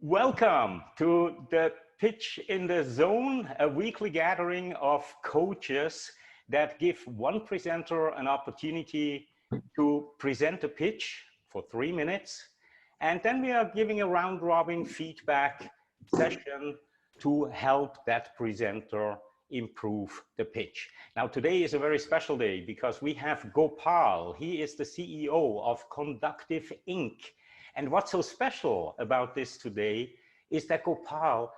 Welcome to the Pitch in the Zone, a weekly gathering of coaches that give one presenter an opportunity to present a pitch for 3 minutes. And then we are giving a round robin feedback session to help that presenter improve the pitch. Now, today is a very special day because we have Gopal. He is the CEO of Conductive Inc. And what's so special about this today is that Gopal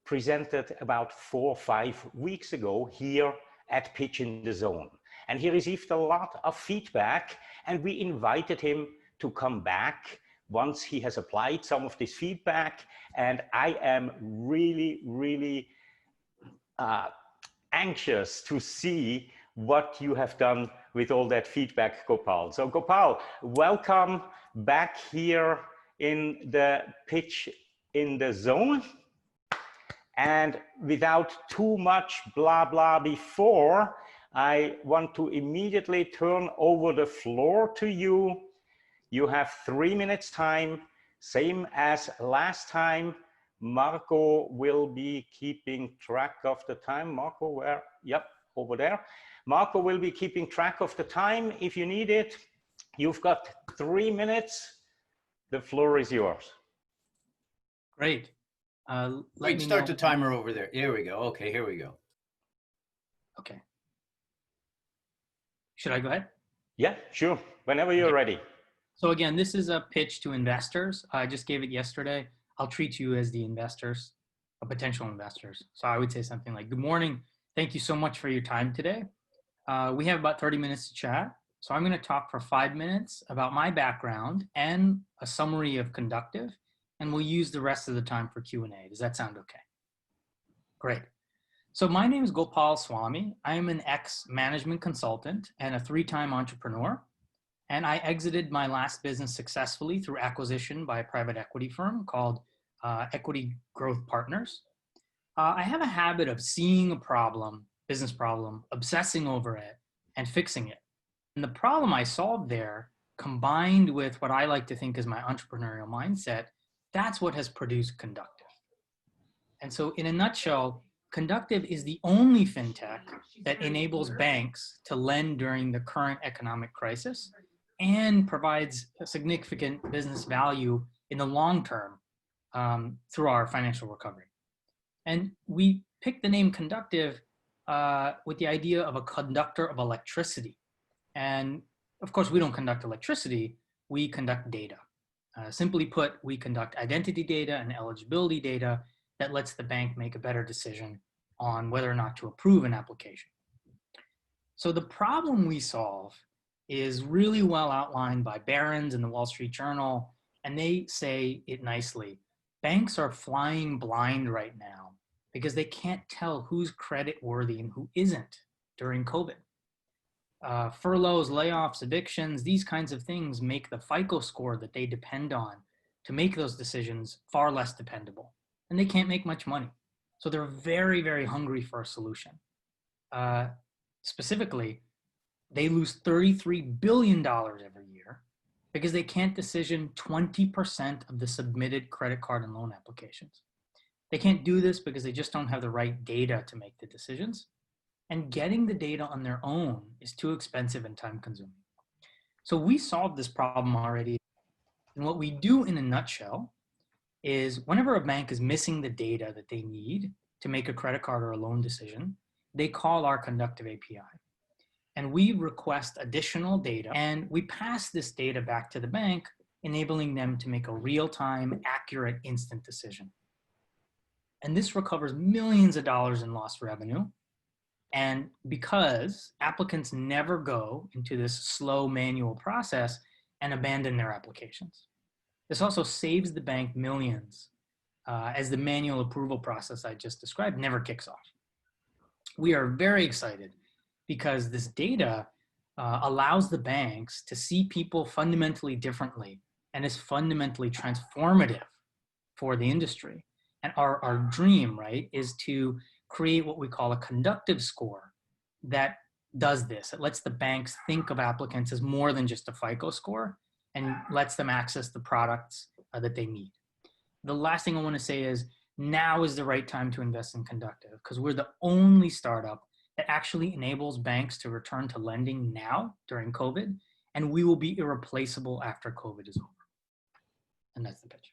presented about 4 or 5 weeks ago here at Pitch in the Zone. And he received a lot of feedback, and we invited him to come back once he has applied some of this feedback. And I am really anxious to see what you have done with all that feedback, Gopal. So Gopal, welcome back here in the Pitch in the Zone. And without too much blah blah before, I want to immediately turn over the floor to you. You have 3 minutes time, same as last time. Marco will be keeping track of the time. Marco, where? Yep, over there. Marco will be keeping track of the time if you need it. You've got 3 minutes. The floor is yours. Great. Wait, start the timer over there. Here we go. Okay, here we go. Okay. Should I go ahead? Yeah, sure. Whenever you're ready. So again, this is a pitch to investors. I just gave it yesterday. I'll treat you as the investors, potential investors. So I would say something like, good morning. Thank you so much for your time today. We have about 30 minutes to chat. So I'm going to talk for 5 minutes about my background and a summary of Conductive, and we'll use the rest of the time for Q&A. Does that sound okay? Great. So my name is Gopal Swami. I am an ex-management consultant and a 3-time entrepreneur. And I exited my last business successfully through acquisition by a private equity firm called Equity Growth Partners. I have a habit of seeing a problem, business problem, obsessing over it, and fixing it. And the problem I solved there, combined with what I like to think is my entrepreneurial mindset, that's what has produced Conductive. And so in a nutshell, Conductive is the only fintech that enables banks to lend during the current economic crisis and provides a significant business value in the long term through our financial recovery. And we picked the name Conductive with the idea of a conductor of electricity. And of course, we don't conduct electricity, we conduct data. Simply put, we conduct identity data and eligibility data that lets the bank make a better decision on whether or not to approve an application. So the problem we solve is really well outlined by Barron's in the Wall Street Journal, and they say it nicely. Banks are flying blind right now because they can't tell who's credit worthy and who isn't during COVID. Furloughs, layoffs, evictions, these kinds of things make the FICO score that they depend on to make those decisions far less dependable. And they can't make much money. So they're very hungry for a solution. Specifically, they lose $33 billion every year because they can't decision 20% of the submitted credit card and loan applications. They can't do this because they just don't have the right data to make the decisions. And getting the data on their own is too expensive and time consuming. So we solved this problem already. And what we do in a nutshell is whenever a bank is missing the data that they need to make a credit card or a loan decision, they call our Conductive API. And we request additional data and we pass this data back to the bank, enabling them to make a real-time, accurate, instant decision. And this recovers millions of dollars in lost revenue. And because applicants never go into this slow manual process and abandon their applications. This also saves the bank millions as the manual approval process I just described never kicks off. We are very excited because this data allows the banks to see people fundamentally differently and is fundamentally transformative for the industry. And our dream, right, is to create what we call a conductive score that does this. It lets the banks think of applicants as more than just a FICO score and lets them access the products that they need. the last thing I want to say is now is the right time to invest in Conductive because we're the only startup that actually enables banks to return to lending now during COVID, and we will be irreplaceable after COVID is over. And that's the pitch.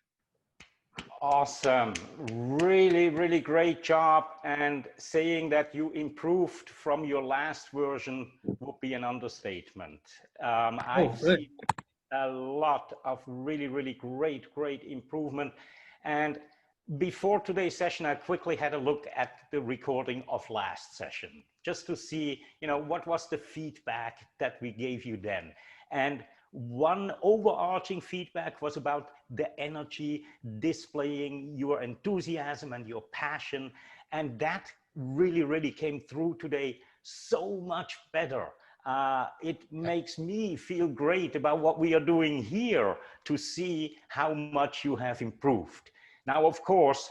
Awesome. Really, really great job. And saying that you improved from your last version would be an understatement. I've seen a lot of really, really great improvement. And before today's session, I quickly had a look at the recording of last session, just to see, what was the feedback that we gave you then. And one overarching feedback was about the energy, displaying your enthusiasm and your passion. And that really, really came through today so much better. It makes me feel great about what we are doing here to see how much you have improved. Now, of course,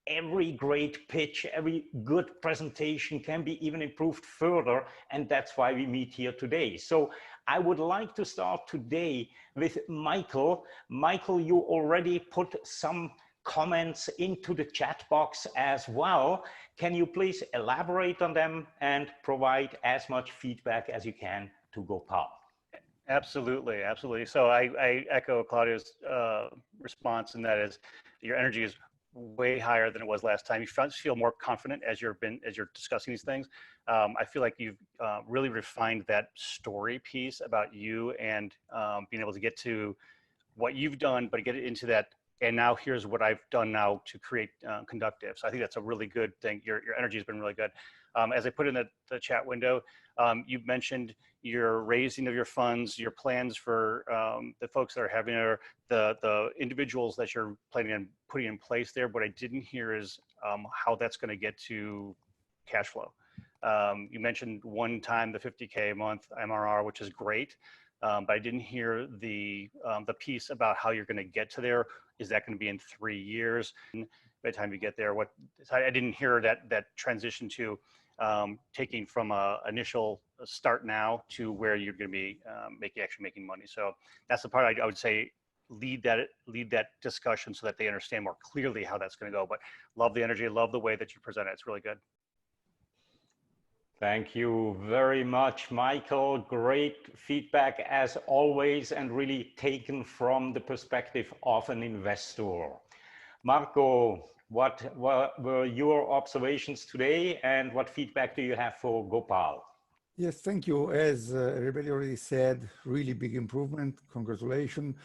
every great pitch, every good presentation can be even improved further, and that's why we meet here today. So I would like to start today with Michael. Michael, you already put some comments into the chat box as well. Can you please elaborate on them and provide as much feedback as you can to Gopal? Absolutely, absolutely. So I echo Claudio's response, and that is your energy is way higher than it was last time. You feel more confident as you're discussing these things. I feel like you've really refined that story piece about you and being able to get to what you've done, but get it into that. And now here's what I've done now to create Conductive. So I think that's a really good thing. Your energy has been really good. As I put in the chat window, you've mentioned your raising of your funds, your plans for the folks that are having the individuals that you're planning on putting in place there. What I didn't hear is how that's going to get to cash flow. You mentioned one time the 50K a month MRR, which is great. But I didn't hear the piece about how you're going to get to there. Is that going to be in 3 years? By the time you get there, I didn't hear that transition to taking from a initial start now to where you're going to be actually making money. So that's the part I would say lead that discussion so that they understand more clearly how that's going to go. But love the energy, love the way that you present it. It's really good. Thank you very much, Michael. Great feedback as always, and really taken from the perspective of an investor. Marco, what were your observations today, and what feedback do you have for Gopal? Yes, thank you. As everybody already said, really big improvement. Congratulations.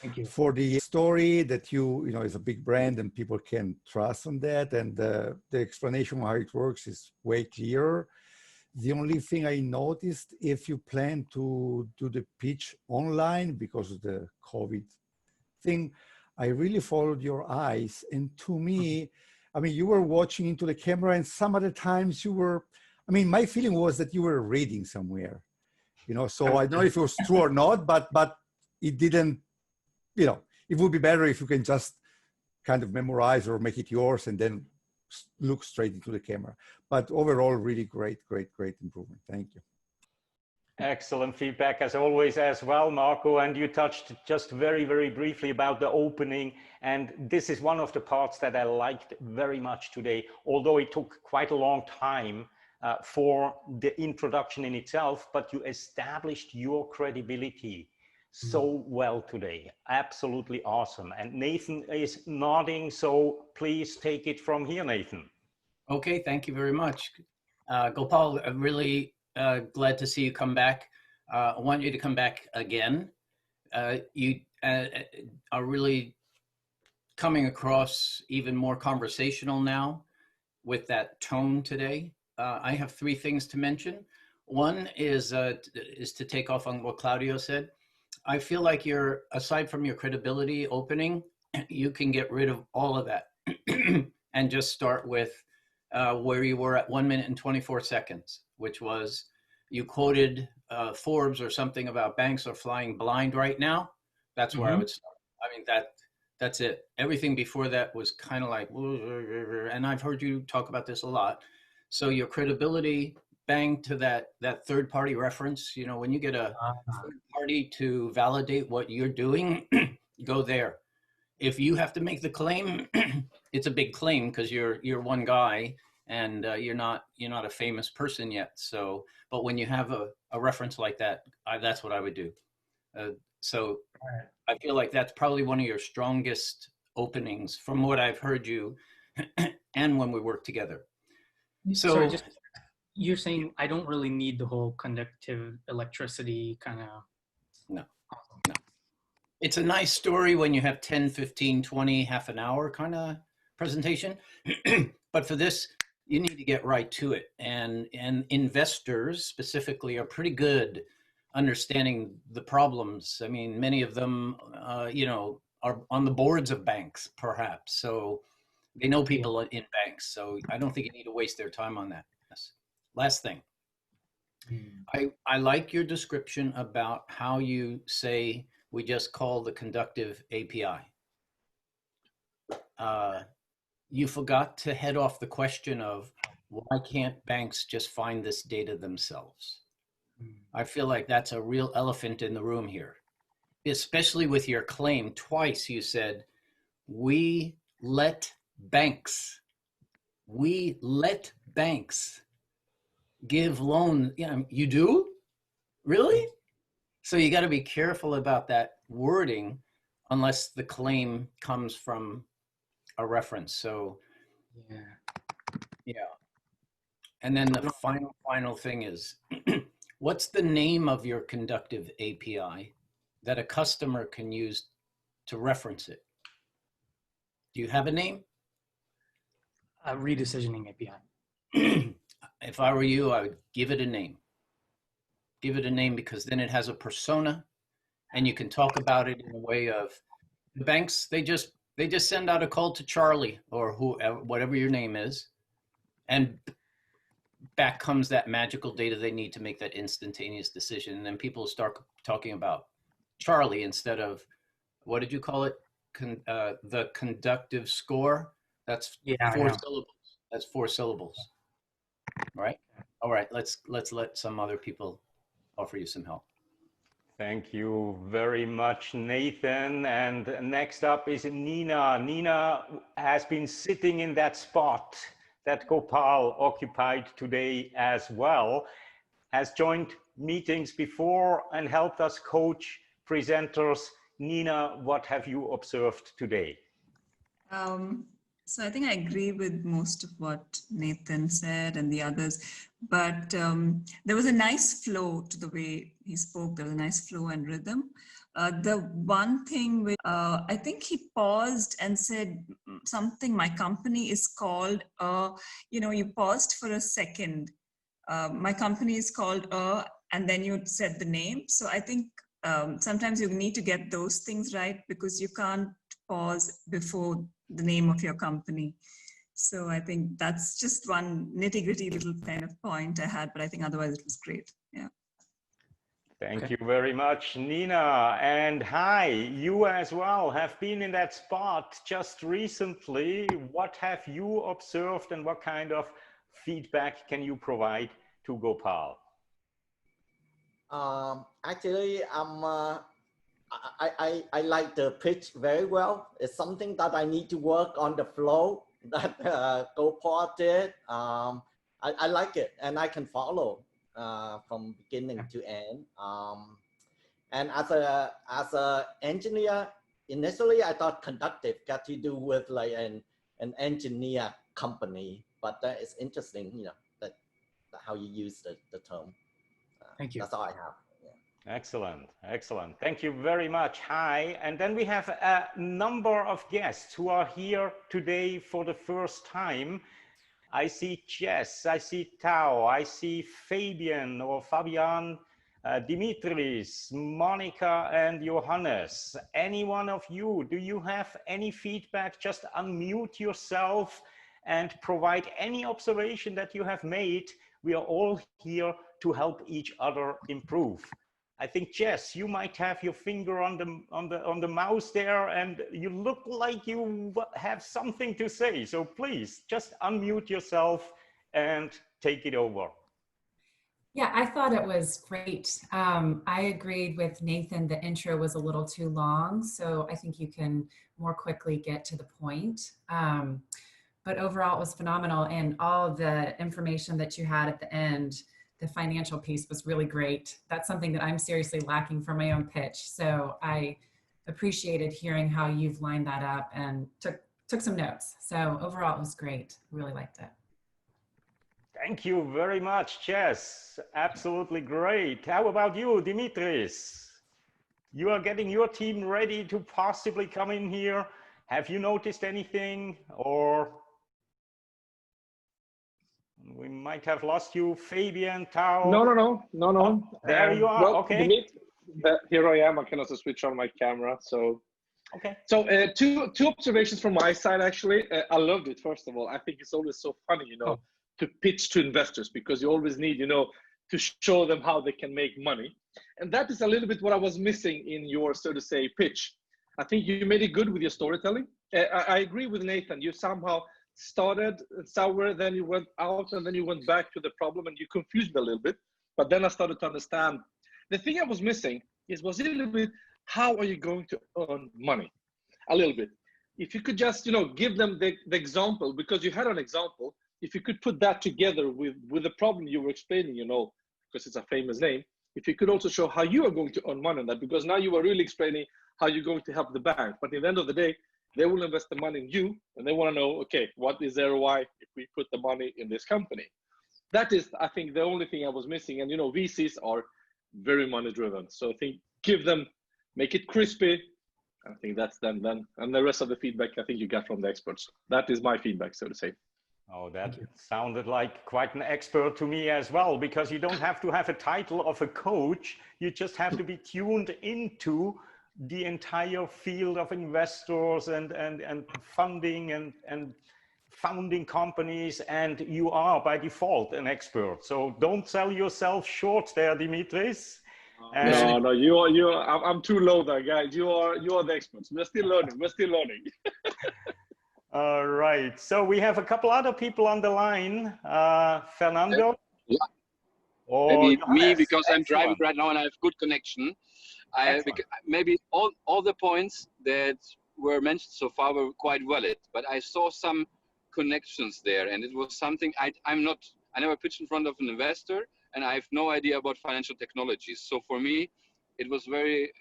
Thank you. For the story that you know, is a big brand and people can trust on that. And the explanation of how it works is way clearer. The only thing I noticed, if you plan to do the pitch online because of the COVID thing, I really followed your eyes. And to me, I mean, you were watching into the camera, and some other times you were, I mean, my feeling was that you were reading somewhere, you know, so I don't know if it was true or not, but it didn't, you know, it would be better if you can just kind of memorize or make it yours and then look straight into the camera. But overall, really great improvement. Thank you. Excellent feedback as always as well, Marco. And you touched just very briefly about the opening. And this is one of the parts that I liked very much today, although it took quite a long time for the introduction in itself, but you established your credibility so well today. Absolutely awesome. And Nathan is nodding, so please take it from here, Nathan. Okay, thank you very much. Gopal, I'm really glad to see you come back. I want you to come back again. You are really coming across even more conversational now with that tone today. I have 3 things to mention. One is to take off on what Claudio said. I feel like you're, aside from your credibility opening, you can get rid of all of that and just start with where you were at 1 minute and 24 seconds, which was, you quoted Forbes or something about banks are flying blind right now. That's where I would start. I mean, that's it. Everything before that was kind of like, and I've heard you talk about this a lot. So your credibility, bang to that third party reference. You know, when you get a third party to validate what you're doing, go there. if you have to make the claim, it's a big claim because you're one guy and you're not a famous person yet. So, but when you have a reference like that, that's what I would do. So I feel like that's probably one of your strongest openings from what I've heard you and when we work together. So sorry, just you're saying I don't really need the whole conductive electricity kind of. No. It's a nice story when you have 10, 15, 20, half an hour kind of presentation. But for this, you need to get right to it. And investors specifically are pretty good understanding the problems. I mean, many of them, are on the boards of banks, perhaps. So they know people in banks. So I don't think you need to waste their time on that. Yes. Last thing. I like your description about how you say we just call the Conductive API. You forgot to head off the question of why can't banks just find this data themselves? I feel like that's a real elephant in the room here, especially with your claim. Twice you said, we let banks give loans. You do? Really? So you got to be careful about that wording unless the claim comes from a reference. So yeah. And then the final thing is, what's the name of your Conductive API that a customer can use to reference it? Do you have a name? A redecisioning API. If I were you, I would give it a name. Give it a name because then it has a persona and you can talk about it in a way of the banks, they just send out a call to Charlie or whoever, whatever your name is. And back comes that magical data they need to make that instantaneous decision. And then people start talking about Charlie instead of, what did you call it? The conductive score. That's 4 syllables. That's 4 syllables. Right? All right, let's let some other people offer you some help. Thank you very much, Nathan. And next up is Nina. Nina has been sitting in that spot that Gopal occupied today as well, has joined meetings before and helped us coach presenters. Nina, what have you observed today? So I think I agree with most of what Nathan said and the others, but there was a nice flow to the way he spoke. There was a nice flow and rhythm. The one thing which I think he paused and said something, my company is called, you paused for a second. My company is called, and then you said the name. So I think sometimes you need to get those things right because you can't pause before the name of your company. So I think that's just one nitty-gritty little kind of point I had, but I think otherwise it was great. Yeah. Thank you very much, Nina. And hi, you as well have been in that spot just recently. What have you observed and what kind of feedback can you provide to Gopal? Actually, I like the pitch very well. It's something that I need to work on the flow that Gopal did. I like it and I can follow from beginning to end. And as a engineer, initially I thought Conductive got to do with like an engineer company, but that is interesting, that how you use the term. Thank you. That's all I have. Excellent, excellent. Thank you very much. Hi. And then we have a number of guests who are here today for the first time. I see Jess, I see Tao, I see Fabian or Fabian, Dimitris, Monica and Johannes. Any one of you, do you have any feedback? Just unmute yourself and provide any observation that you have made. We are all here to help each other improve. I think, Jess, you might have your finger on the mouse there and you look like you have something to say. So please just unmute yourself and take it over. Yeah, I thought it was great. I agreed with Nathan, the intro was a little too long, so I think you can more quickly get to the point. But overall, it was phenomenal, and all of the information that you had at the end, the financial piece was really great. That's something that I'm seriously lacking for my own pitch. So I appreciated hearing how you've lined that up and took some notes. So overall, it was great. Really liked it. Thank you very much, Jess. Absolutely great. How about you, Dimitris? You are getting your team ready to possibly come in here. Have you noticed anything, or we might have lost you, Fabian, Tao? No. Oh, there you are. Well, Okay. here I am. I can also switch on my camera. So, okay. So two observations from my side. Actually, I loved it. First of all, I think it's always so funny, to pitch to investors, because you always need, to show them how they can make money. And that is a little bit what I was missing in your, so to say, pitch. I think you made it good with your storytelling. I agree with Nathan. You somehow started somewhere, then you went out, and then you went back to the problem, and you confused me a little bit. But then I started to understand. The thing I was missing was a little bit, how are you going to earn money? A little bit. If you could just, give them the example, because you had an example. If you could put that together with the problem you were explaining, because it's a famous name, if you could also show how you are going to earn money on that, because now you are really explaining how you're going to help the bank. But at the end of the day, they will invest the money in you, and they want to know, okay, what is the ROI if we put the money in this company? That is, I think, the only thing I was missing. And, VCs are very money driven. So I think make it crispy. I think that's then. And the rest of the feedback, I think you got from the experts. That is my feedback, so to say. Oh, that sounded like quite an expert to me as well, because you don't have to have a title of a coach. You just have to be tuned into the entire field of investors and funding and founding companies, and you are by default an expert. So don't sell yourself short there, Dimitris. No, I'm too low there, guys. You are the experts. We're still learning. All right, so we have a couple other people on the line. Fernando? Yeah. Maybe me, because I'm driving right now and I have good connection. Maybe all the points that were mentioned so far were quite valid, but I saw some connections there, and it was something I never pitched in front of an investor, and I have no idea about financial technologies. So for me, it was very,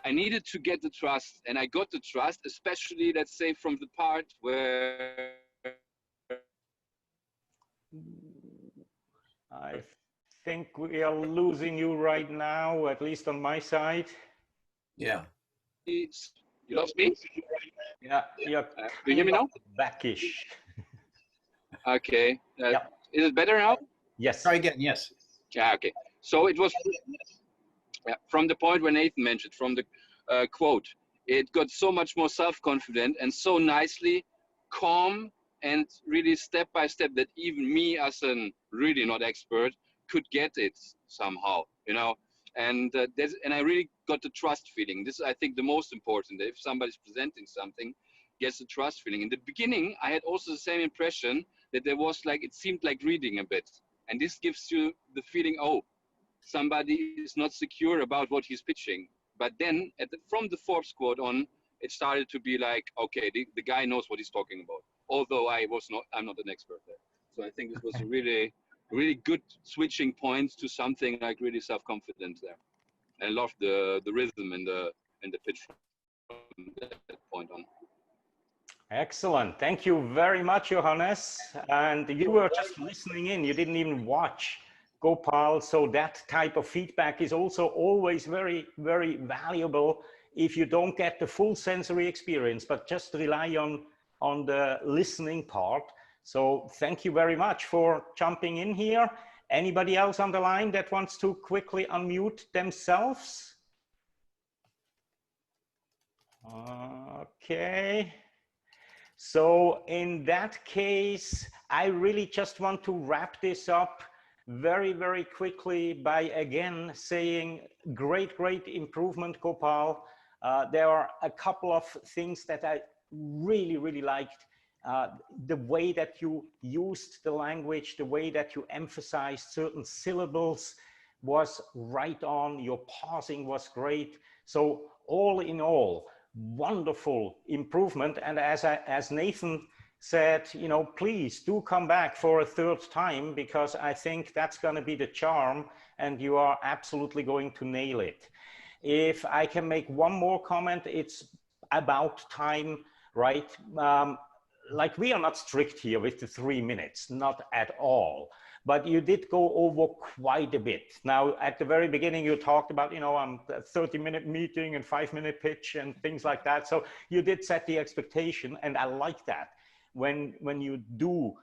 I needed to get the trust, and I got the trust, especially, let's say, from the part where I think we are losing you right now, at least on my side. Yeah. You lost me? Yeah. Do you hear me now? Backish. Okay. Is it better now? Yes. Try again. Yes. Yeah. Okay. So it was from the point where Nathan mentioned, from the quote, it got so much more self-confident and so nicely calm and really step by step that even me, as an really not expert, could get it somehow, and I really got the trust feeling. This is, I think, the most important. If somebody's presenting something, gets the trust feeling. In the beginning, I had also the same impression that there was it seemed like reading a bit, and this gives you the feeling, oh, somebody is not secure about what he's pitching. But then from the fourth quote on, it started to be like, okay, the guy knows what he's talking about. Although I'm not an expert there. So I think this was a really, really good switching point to something like really self-confident there. I love the rhythm and the pitch from that point on. Excellent. Thank you very much, Johannes. And you were just listening in. You didn't even watch Gopal. So that type of feedback is also always very, very valuable if you don't get the full sensory experience, but just rely on the listening part. So thank you very much for jumping in here. Anybody else on the line that wants to quickly unmute themselves? Okay. So in that case, I really just want to wrap this up very, very quickly by again saying great improvement, Gopal. There are a couple of things that I really liked the way that you used the language, the way that you emphasized certain syllables was right on. Your pausing was great. So all in all, wonderful improvement. And as Nathan said, you know, please do come back for a third time, because I think that's going to be the charm and you are absolutely going to nail it. If I can make one more comment, it's about time, right? Like, we are not strict here with the 3 minutes, not at all. But you did go over quite a bit. Now, at the very beginning, you talked about, you know, a 30-minute meeting and 5-minute pitch and things like that. So you did set the expectation, and I like that. When you do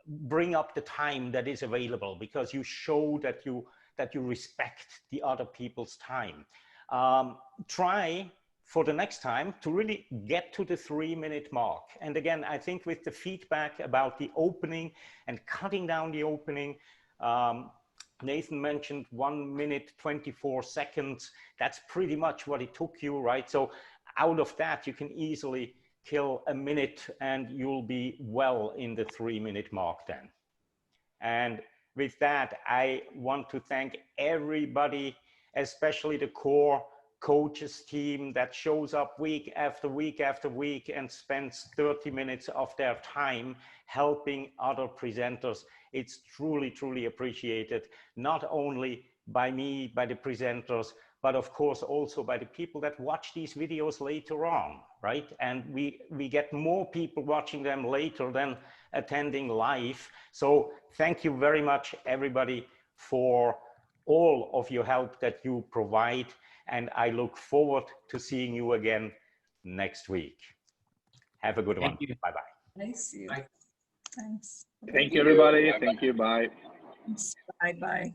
bring up the time that is available, because you show that you respect the other people's time. Try for the next time to really get to the 3-minute mark. And again, I think with the feedback about the opening and cutting down the opening, Nathan mentioned 1 minute, 24 seconds. That's pretty much what it took you, right? So out of that, you can easily kill a minute and you'll be well in the 3-minute mark then. And with that, I want to thank everybody, especially the core coaches team that shows up week after week after week and spends 30 minutes of their time helping other presenters. It's truly, truly appreciated, not only by me, by the presenters, but of course also by the people that watch these videos later on, right? And we get more people watching them later than attending live. So thank you very much, everybody, for all of your help that you provide. And I look forward to seeing you again next week. Have a good one. Bye-bye. Nice. Bye. Thanks. Thank you, everybody. Thank you. Bye. Bye-bye.